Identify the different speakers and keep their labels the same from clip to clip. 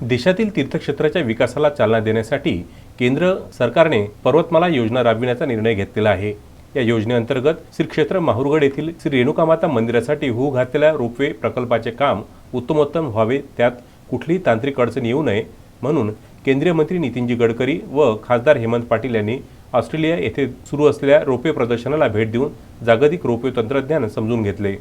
Speaker 1: देशातील तीर्थक्षेत्राच्या विकासाला चालना देण्यासाठी केंद्र सरकारने पर्वतमाला योजना राबविण्याचा निर्णय घेतलेला आहे। या योजनेअंतर्गत श्री क्षेत्र माहुरगड येथील श्री रेणुकामाता मंदिरासाठी होऊ घातलेल्या रोपवे प्रकल्पाचे काम उत्तमोत्तम व्हावे, त्यात कुठलीही तांत्रिक अडचण येऊ नये म्हणून केंद्रीय मंत्री नितीनजी गडकरी व खासदार हेमंत पाटील यांनी ऑस्ट्रेलिया येथे सुरू असलेल्या रोपवे प्रदर्शनाला भेट देऊन जागतिक रोपवे तंत्रज्ञान समजून घेतले।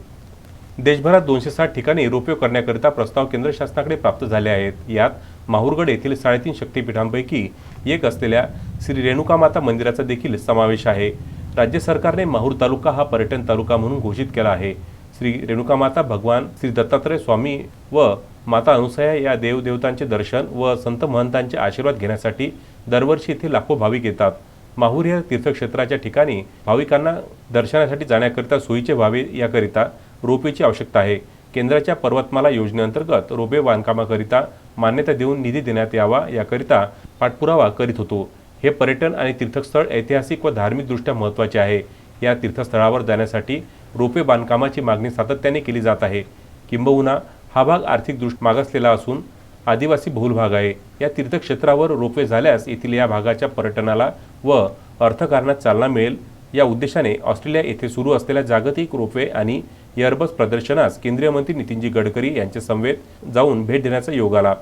Speaker 1: देशभरात 260 ठिकाणी रोपवे करण्याकरिता प्रस्ताव केंद्र शासनाकडे प्राप्त झाले आहेत। यात माहुरगड येथील 3.5 शक्तिपीठांपैकी एक असलेल्या श्री रेणुकामाता मंदिराचा देखील समावेश आहे। राज्य सरकारने माहूर तालुका हा पर्यटन तालुका म्हणून घोषित केला आहे। श्री रेणुकामाता भगवान श्री दत्तात्रय स्वामी व माता अनुसया या देवदेवतांचे दर्शन व संत महंतांचे आशीर्वाद घेण्यासाठी दरवर्षी येथे लाखो भाविक येतात। माहूर या तीर्थक्षेत्राच्या ठिकाणी भाविकांना दर्शनासाठी जाण्याकरिता सोयीचे व्हावे याकरिता रोपवेची आवश्यकता आहे। केंद्राच्या पर्वतमाला योजनेअंतर्गत रोपवे बांधकामाकरिता मान्यता देऊन निधी देण्यात यावा याकरिता पाठपुरावा करीत होतो। हे पर्यटन आणि तीर्थस्थळ ऐतिहासिक व धार्मिकदृष्ट्या महत्त्वाचे आहे। या तीर्थस्थळावर जाण्यासाठी रोपवे बांधकामाची मागणी सातत्याने केली जात आहे। किंबहुना हा भाग आर्थिकदृष्ट्या मागासलेला असून आदिवासी बहुल भाग आहे। या तीर्थक्षेत्रावर रोपवे झाल्यास येथील या भागाच्या पर्यटनाला व अर्थकारणात चालना मिळेल। या उद्देशाने ऑस्ट्रेलिया येथे सुरू असलेल्या जागतिक रोपवे आणि एअरबस प्रदर्शनास केंद्रीय मंत्री नितीनजी गडकरी यांचे समवेत जाऊन भेट देण्याचा योग आला।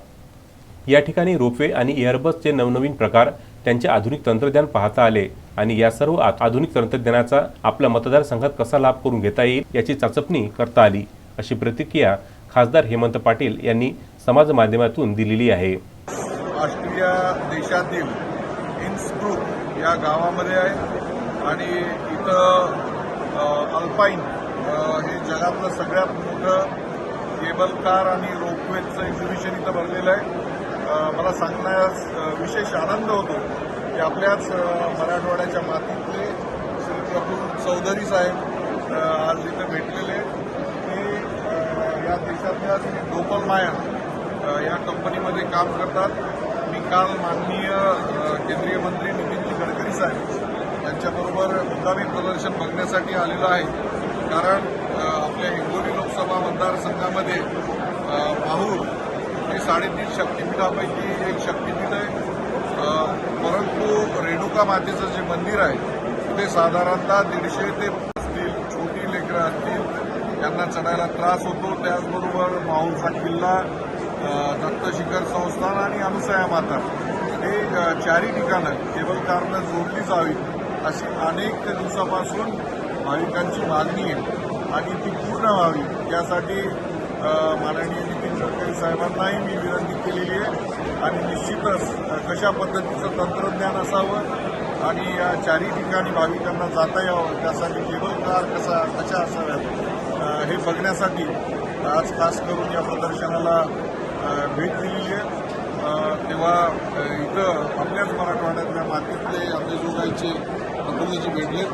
Speaker 1: या ठिकाणी रोपवे आणि एअरबसचे नवनवीन प्रकार, त्यांचे आधुनिक तंत्रज्ञान पाहता आले आणि या सर्व आधुनिक तंत्रज्ञानाचा आपल्या मतदारसंघात कसा लाभ करून घेता येईल याची चाचपणी करता आली, अशी प्रतिक्रिया खासदार हेमंत पाटील यांनी समाज माध्यमातून दिलेली आहे।
Speaker 2: ऑस्ट्रेलिया देशातील इन्सब्रुक या गावामध्ये आहे आणि इथं अल्पाईन हे जगातलं सगळ्यात मोठं केबल कार आणि रोपवेचं एक्झिबिशन इथं भरलेलं आहे। मला सांगण्यास विशेष आनंद होतो की आपल्याच मराठवाड्याच्या मातीतले श्री प्रफुल्ल चौधरी साहेब आज इथे भेटलेले ते या देशातल्या श्री गोपाल माया या कंपनीमध्ये काम करतात। मी काल माननीय केंद्रीय मंत्री नितीनजी गडकरी साहेब यांच्याबरोबर मुक्कामी प्रदर्शन बघण्यासाठी आलेलो आहे, कारण आपल्या हिंगोली लोकसभा मतदारसंघामध्ये माहूर हे 3.5 शक्तिपीठापैकी एक शक्तिपीठ आहे। परंतु रेणुका मातेचं जे मंदिर आहे ते साधारणतः 150 ते 500 छोटी लेकरं असतील यांना चढायला त्रास होतो। त्याचबरोबर माहूरचा किल्ला, दत्तशिखर संस्थान आणि अनुसया माता हे 4 ठिकाणं केबल कारनं जोडली जावी अशी अनेक दिवसापासून भाविकांची मागणी आहे आणि ती पूर्ण व्हावी यासाठी माननीय नितीन गडकरी साहेबांनाही मी विनंती केलेली आहे आणि निश्चितच कशा पद्धतीचं तंत्रज्ञान असावं आणि या 4 ठिकाणी भाविकांना जाता यावं त्यासाठी केबल कार कशा असाव्यात हे बघण्यासाठी आज खास करून या प्रदर्शनाला भेट दिलेली आहे। तेव्हा इथं आपल्याच मराठवाड्यातल्या मातीतले अंबेजोगाईचे प्रतिनिधी भेटलेत,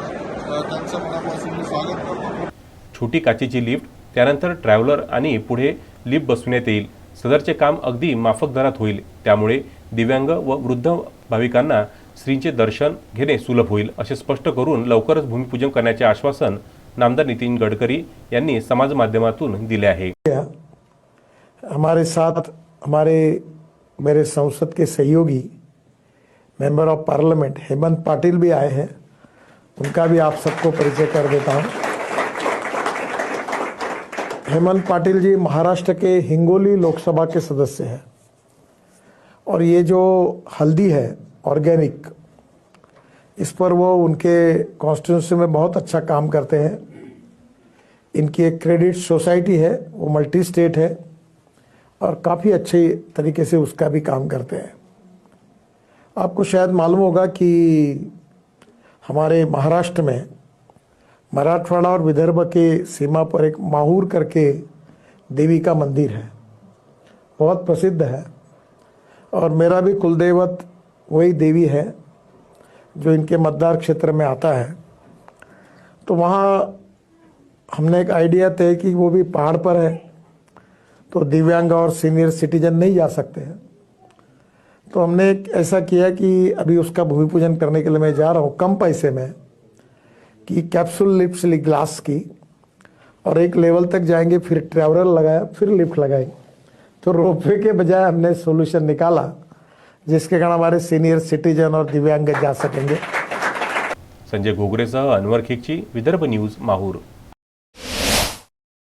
Speaker 2: त्यांचं मनापासून मी स्वागत करतो।
Speaker 1: छोटी काचेची लिफ्ट, त्यानंतर ट्रॅव्हलर आणि पुढे लिफ्ट बसविण्यात येईल। सदरचे काम अगदी माफक दरात होईल, त्यामुळे दिव्यांग व वृद्ध भाविकांना श्रींचे दर्शन घेणे सुलभ होईल, असे स्पष्ट करून लवकरच भूमिपूजन करण्याचे आश्वासन नामदार नितीन गडकरी यांनी समाज माध्यमातून दिले आहे।
Speaker 3: हमारे साथ मेरे संसद के सहयोगी member of parliament Hemant Patil भी आए हैं, उनका भी आप सबको परिचय कर देता हूं। हेमंत पाटिल जी महाराष्ट्र के हिंगोली लोकसभा के सदस्य हैं और ये जो हल्दी है ऑर्गेनिक, इस पर वो उनके कॉन्स्टिट्यूंसी में बहुत अच्छा काम करते हैं। इनकी एक क्रेडिट सोसाइटी है, वो मल्टी स्टेट है और काफ़ी अच्छे तरीके से उसका भी काम करते हैं। आपको शायद मालूम होगा कि हमारे महाराष्ट्र में मराठवाड़ा और विदर्भ के सीमा पर एक माहूर करके देवी का मंदिर है, बहुत प्रसिद्ध है और मेरा भी कुलदेवत वही देवी है जो इनके मतदार क्षेत्र में आता है। तो वहाँ हमने एक आइडिया तय कि वो भी पहाड़ पर है तो दिव्यांग और सीनियर सिटीजन नहीं जा सकते हैं, तो हमने ऐसा किया कि अभी उसका भूमि पूजन करने के लिए मैं जा रहा हूँ कम पैसे में, कि कैप्सूल लिफ्ट ग्लास की और एक लेवल तक जाएंगे, फिर ट्रैवलर लगाया, फिर लिफ्ट लगाई, तो रोपवे के बजाय हमने सोल्यूशन निकाला जिसके कारण हमारे सीनियर सिटीजन और दिव्यांग जा सकेंगे।
Speaker 1: संजय घोगरेसह अनवर खिकची, विदर्भ न्यूज, माहूर।